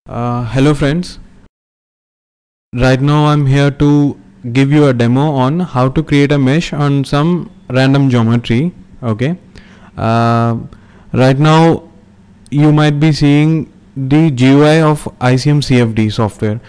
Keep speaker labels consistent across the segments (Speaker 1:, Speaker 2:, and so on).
Speaker 1: Hello friends, right now I'm here to give you a demo on how to create a mesh on some random geometry. Okay, uh, right now you might be seeing the GUI of ICM CFD software.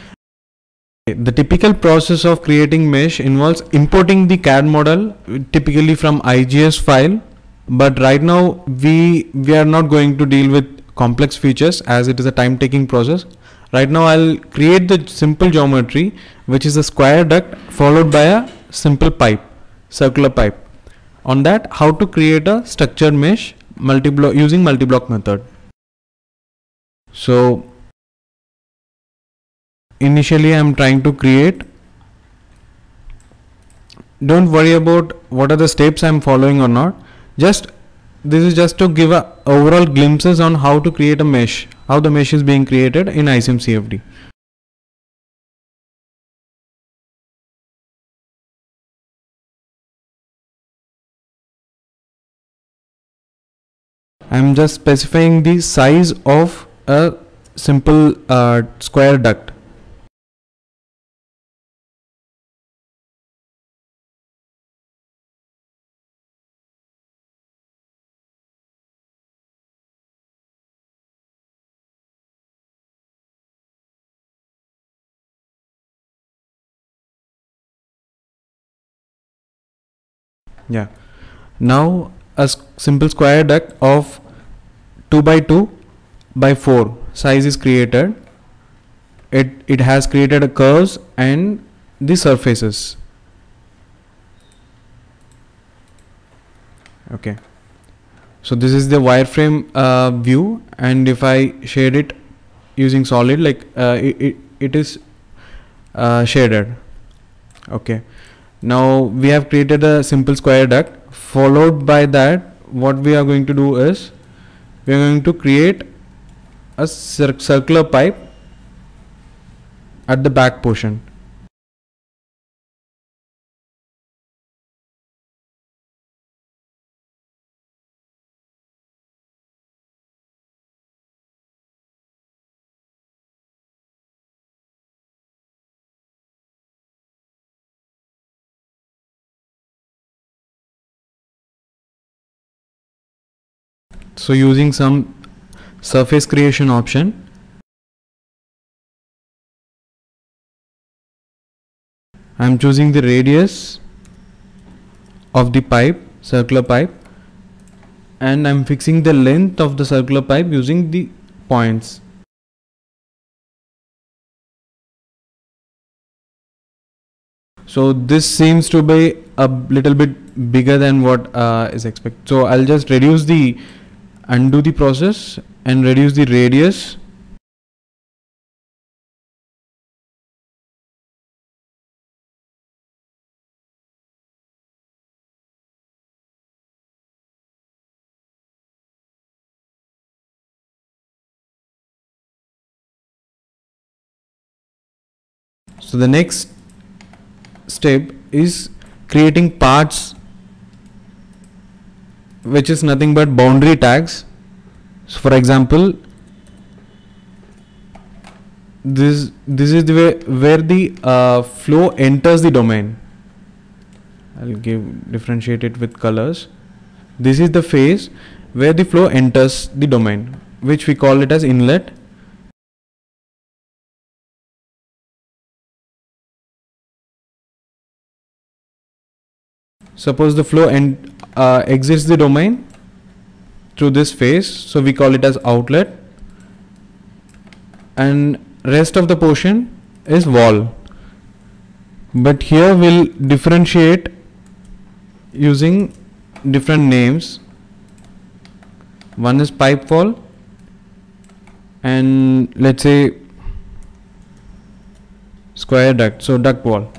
Speaker 1: The typical process of creating mesh involves importing the CAD model typically from IGS file, but right now we are not going to deal with complex features as it is a time taking process. Right now I'll create the simple geometry, which is a square duct followed by a simple pipe, circular pipe. On that, how to create a structured mesh using multi-block method. So initially I'm trying to create. Don't worry about what are the steps I'm following or not. This is just to give a overall glimpses on how to create a mesh, how the mesh is being created in ICM CFD. I'm just specifying the size of a simple square duct. Yeah. Now a simple square duct of 2 by 2 by 4 size is created. It has created a curves and the surfaces. Okay. So this is the wireframe view, and if I shade it using solid, like it is shaded. Okay. Now we have created a simple square duct. Followed by that, what we are going to do is we are going to create a circular pipe at the back portion. So using some surface creation option, I am choosing the radius of the pipe, circular pipe, and I am fixing the length of the circular pipe using the points. So this seems to be a little bit bigger than what is expected. So I'll just undo the process and reduce the radius. So the next step is creating parts, which is nothing but boundary tags. So for example, this is the way where the flow enters the domain. I'll differentiate it with colors. This is the phase where the flow enters the domain, which we call it as inlet. Suppose the flow exits the domain through this phase, so we call it as outlet, and rest of the portion is wall. But here we'll differentiate using different names. One is pipe wall, and let's say square duct, so duct wall.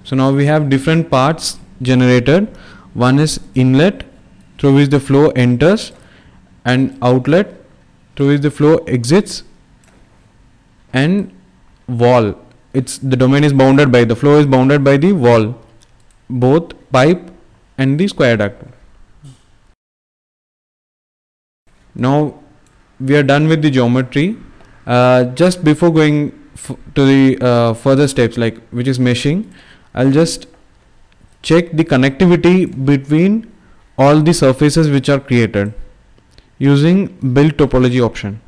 Speaker 1: So now we have different parts generated. One is inlet, through which the flow enters, and outlet, through which the flow exits, and wall. The domain is bounded by, the flow is bounded by the wall, both pipe and the square duct. Now we are done with the geometry. Just before going to the further steps, like which is meshing, I'll just check the connectivity between all the surfaces which are created using build topology option.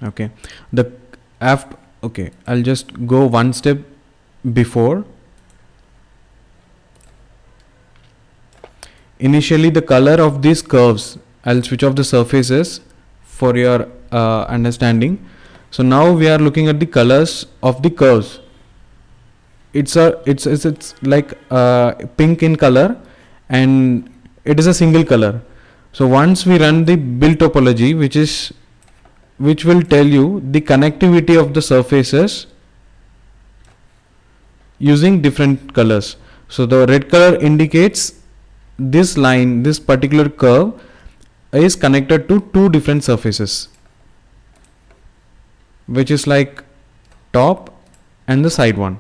Speaker 1: Okay, I'll just go one step before. Initially the color of these curves, I'll switch off the surfaces for your understanding. So now we are looking at the colors of the curves. It's like pink in color, and it is a single color. So once we run the build topology, which will tell you the connectivity of the surfaces using different colors. So the red color indicates this line, this particular curve is connected to two different surfaces, which is like top and the side one.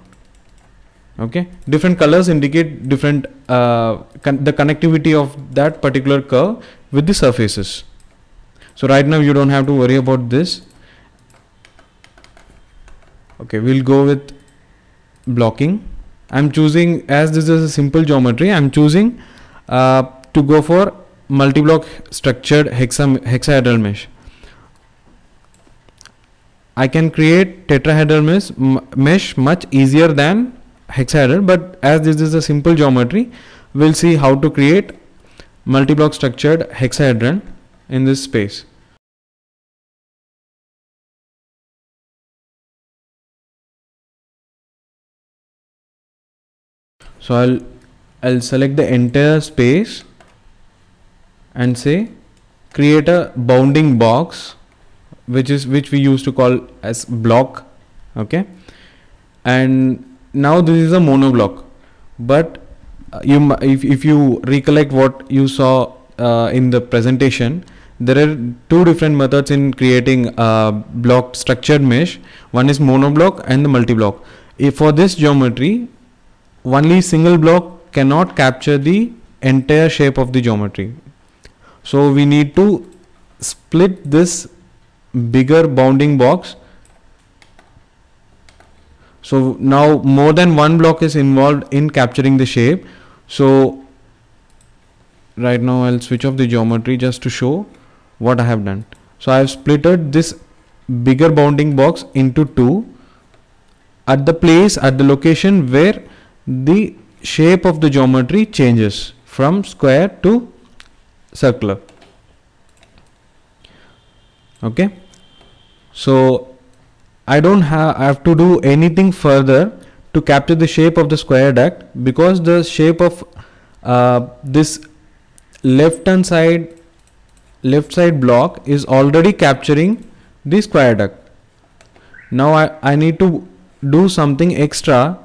Speaker 1: Okay, different colors indicate different the connectivity of that particular curve with the surfaces. So right now you don't have to worry about this. Okay, we'll go with blocking. I'm choosing, as this is a simple geometry, I'm choosing to go for multi-block structured hexahedral mesh. I can create tetrahedral mesh much easier than hexahedral, but as this is a simple geometry, we'll see how to create multi-block structured hexahedron in this space. So I'll select the entire space and say create a bounding box, which we used to call as block. Okay, and now this is a monoblock, but if you recollect what you saw in the presentation, there are two different methods in creating block structured mesh. One is monoblock and the multi-block. For this geometry, only single block cannot capture the entire shape of the geometry. So we need to split this bigger bounding box. So now more than one block is involved in capturing the shape. So right now I'll switch off the geometry just to show what I have done. So I have splitted this bigger bounding box into two at the location where the shape of the geometry changes from square to circular. Okay, so I don't have to do anything further to capture the shape of the square duct, because the shape of this left side block is already capturing the square duct. Now I need to do something extra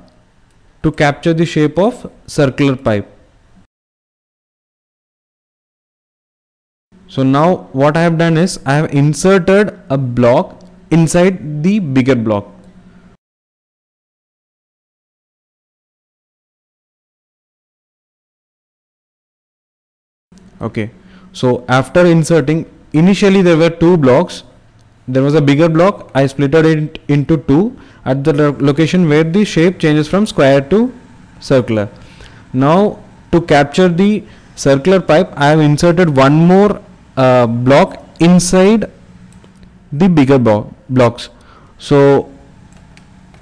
Speaker 1: to capture the shape of circular pipe. So now what I have done is I have inserted a block inside the bigger block. Okay, so after inserting, initially there were two blocks. There was a bigger block. I split it into two at the location where the shape changes from square to circular. Now to capture the circular pipe, I have inserted one more block inside the bigger blocks. So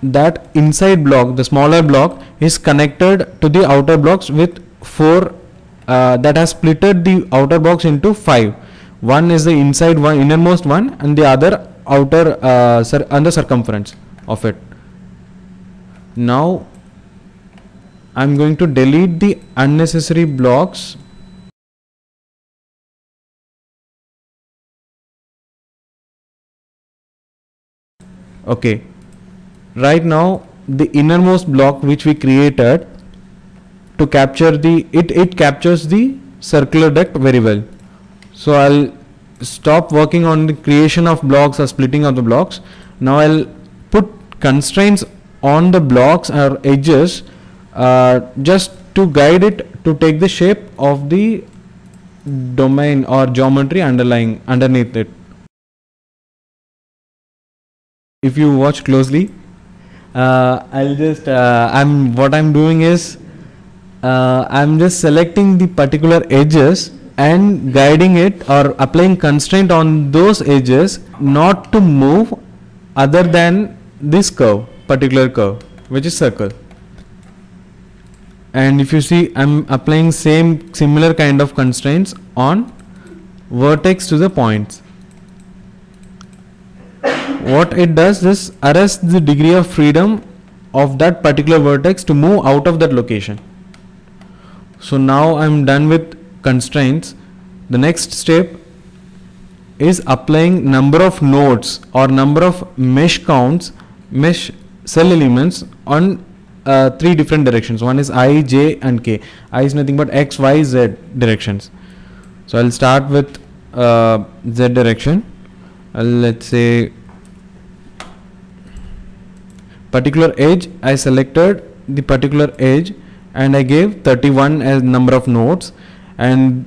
Speaker 1: that inside block, the smaller block, is connected to the outer blocks with four that has splitted the outer box into five. One is the inside one, innermost one, and the other outer on the circumference of it. Now I'm going to delete the unnecessary blocks. Okay, right now the innermost block which we created to capture it captures the circular duct very well. So I'll stop working on the creation of blocks or splitting of the blocks. Now I'll put constraints on the blocks or edges just to guide it to take the shape of the domain or geometry underneath it. If you watch closely, what I'm doing is I'm just selecting the particular edges and guiding it or applying constraint on those edges not to move other than this particular curve, which is circle. And if you see, I'm applying similar kind of constraints on vertex to the points. What it does is arrests the degree of freedom of that particular vertex to move out of that location. So now I'm done with constraints. The next step is applying number of nodes or number of mesh counts, mesh cell elements on three different directions. One is I, J and K. I is nothing but X, Y, Z directions. So I'll start with Z direction. Let's say particular edge. I selected the particular edge and I gave 31 as number of nodes, and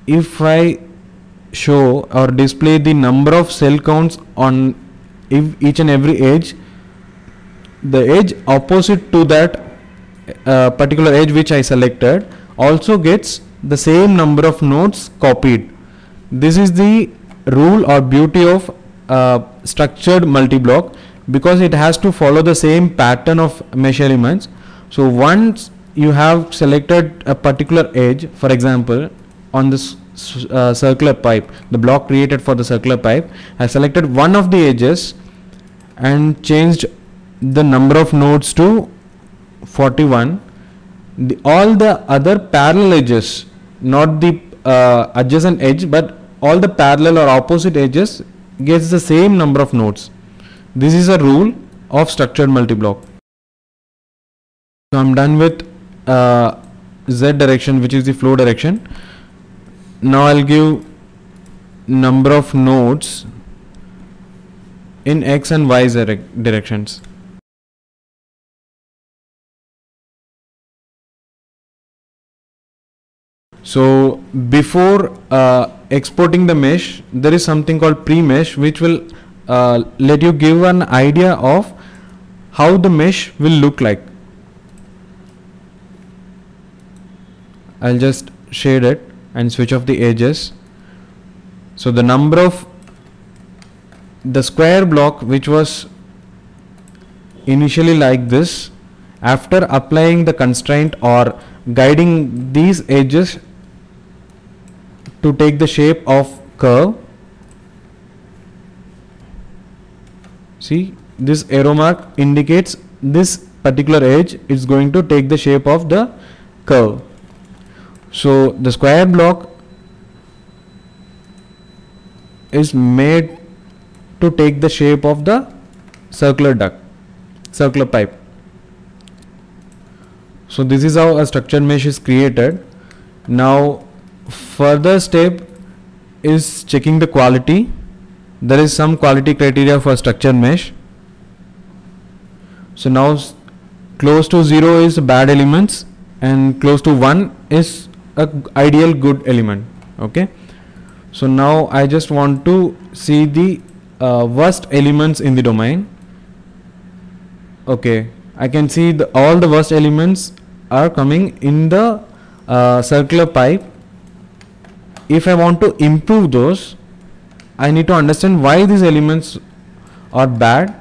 Speaker 1: if I show or display the number of cell counts on each and every edge, the edge opposite to that particular edge which I selected also gets the same number of nodes copied. This is the rule or beauty of structured multi-block, because it has to follow the same pattern of mesh elements. So once you have selected a particular edge, for example on this circular pipe, the block created for the circular pipe, I selected one of the edges and changed the number of nodes to 41. All the other parallel edges, not the adjacent edge, but all the parallel or opposite edges gets the same number of nodes. This is a rule of structured multi-block. So I'm done with Z direction, which is the flow direction. Now I'll give number of nodes in X and Y directions. So before exporting the mesh, there is something called pre-mesh, which will let you give an idea of how the mesh will look like. I'll just shade it and switch off the edges. So the number of the square block, which was initially like this, after applying the constraint or guiding these edges to take the shape of curve, see, this arrow mark indicates this particular edge is going to take the shape of the curve. So the square block is made to take the shape of the circular pipe. So this is how a structured mesh is created. Now further step is checking the quality. There is some quality criteria for structured mesh. So now close to 0 is bad elements and close to 1 is a ideal good element. Okay, so now I just want to see the worst elements in the domain. Okay, I can see all the worst elements are coming in the circular pipe. If I want to improve those, I need to understand why these elements are bad.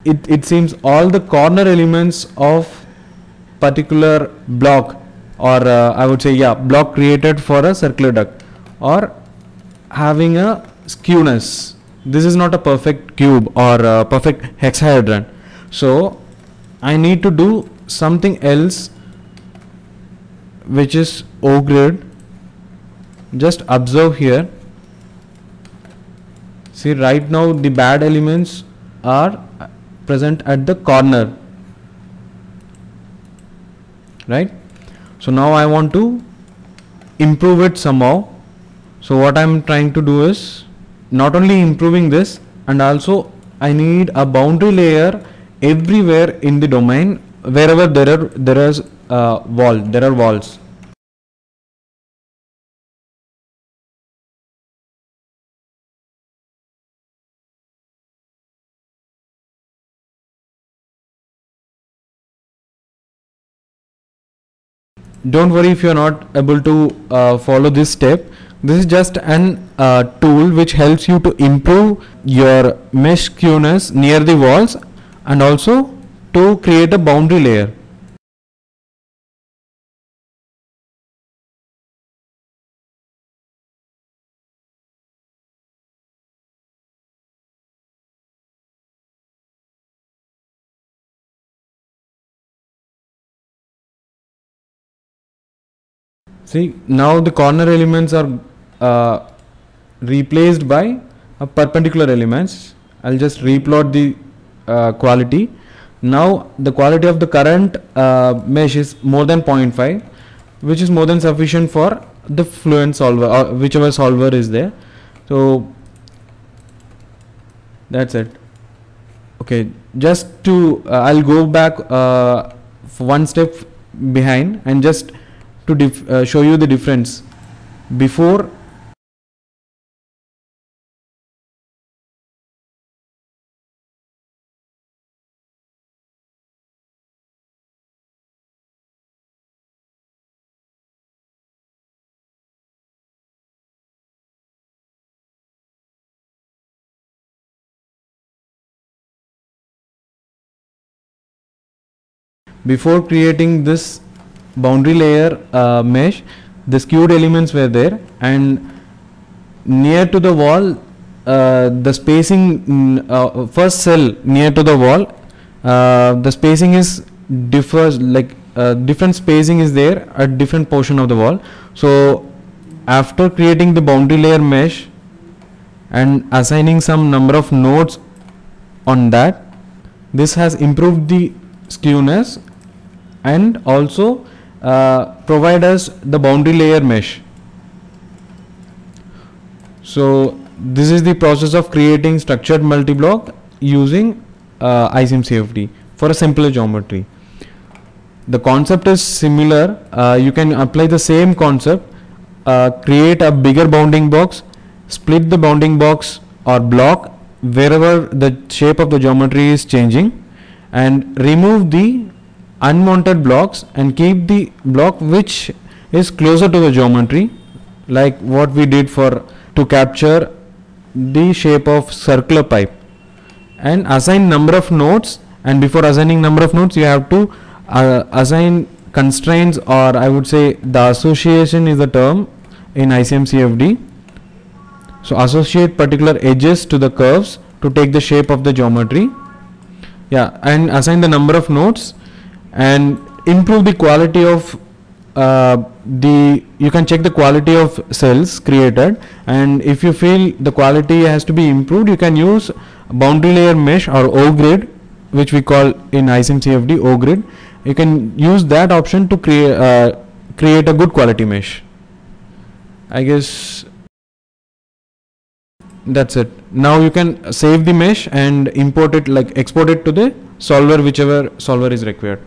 Speaker 1: It seems all the corner elements of particular block, or I would say block created for a circular duct, or having a skewness. This is not a perfect cube or a perfect hexahedron. So I need to do something else, which is O-grid. Just observe here. See, right now the bad elements are present at the corner, right? So now I want to improve it somehow. So what I'm trying to do is not only improving this, and also I need a boundary layer everywhere in the domain wherever there are walls. Don't worry if you're not able to follow this step. This is just an tool which helps you to improve your mesh skewness near the walls and also to create a boundary layer. See, now the corner elements are replaced by perpendicular elements. I'll just replot the quality. Now the quality of the current mesh is more than 0.5, which is more than sufficient for the Fluent solver or whichever solver is there. So that's it. Okay, just to I'll go back one step behind and just to show you the difference before. Before creating this boundary layer mesh, the skewed elements were there, and near to the wall, the spacing first cell near to the wall, the spacing is differs, like different spacing is there at different portion of the wall. So after creating the boundary layer mesh and assigning some number of nodes on that, this has improved the skewness and also provide us the boundary layer mesh. So this is the process of creating structured multi-block using ICM CFD for a simpler geometry. The concept is similar. You can apply the same concept, create a bigger bounding box, split the bounding box or block wherever the shape of the geometry is changing, and remove the unwanted blocks and keep the block which is closer to the geometry, like what we did for to capture the shape of circular pipe, and assign number of nodes. And before assigning number of nodes, you have to assign constraints, or I would say the association is the term in ICM CFD. So associate particular edges to the curves to take the shape of the geometry. Yeah, and assign the number of nodes and improve the quality of you can check the quality of cells created, and if you feel the quality has to be improved, you can use boundary layer mesh or O-grid, which we call in ICM CFD O-grid. You can use that option to create a good quality mesh. I guess that's it. Now you can save the mesh and import it, like export it to the solver, whichever solver is required.